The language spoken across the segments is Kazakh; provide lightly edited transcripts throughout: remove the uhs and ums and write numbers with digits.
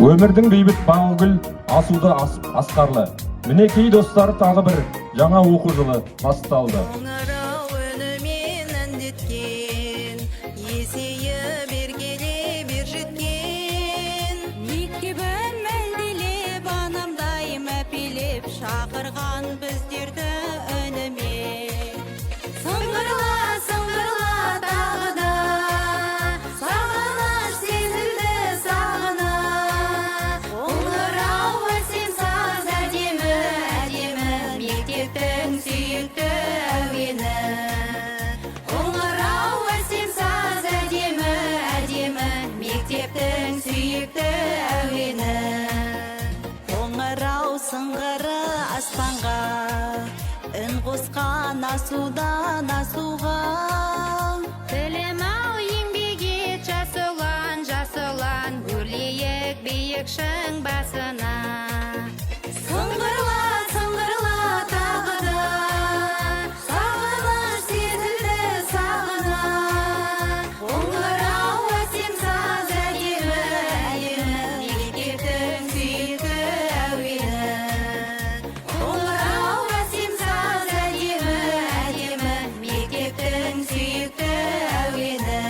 Өмірдің бейбіт баңгүл асуды асқарлы. Мінекей достар, тағы бір жаңа оқу жылы басталды. Қоңырау үнімен әндеткен, есейе бергеле бер жеткен. Мектебін мәлделеп, анамдай мәпелеп, шақырған біздерді үнімен. Сыңғырла, сыңғырла тағы да, сағыныш сезілді сағына. Қоңырау әсем саз әдемі, әдемі, мектептің сүйікті әуені. Қоңырау әсем саз әдемі, әдемі, мектептің сүйікті әуені. Қоңырау сыңғыры аспанға, үн қосқан асудан асуға. Тілім-ау еңбек ет, жас ұлан, өрлейік биік шың басына. Сыңғырла, сыңғырла тағы да, сағыныш сезілді сағына. Қоңырау әсем саз әдемі, әдемі, мектептің сүйікті әуені. Қоңырау әсем саз әдемі, әдемі, мектептің сүйікті әуені.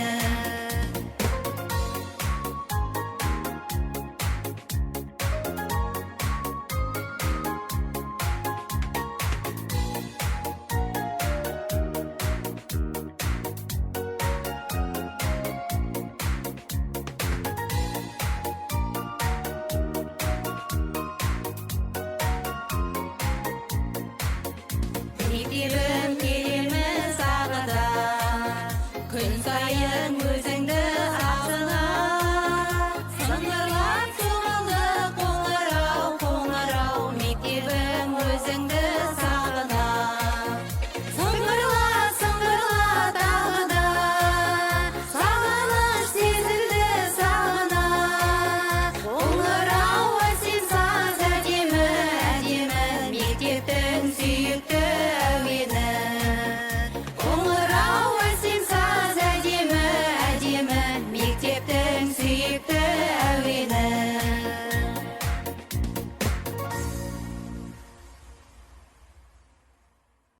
Мектебім келеміз ағыда, күн сайын өзіңді ағына. Сыңғырлап соғылды қоңырау, қоңырау, мектебім өзіңді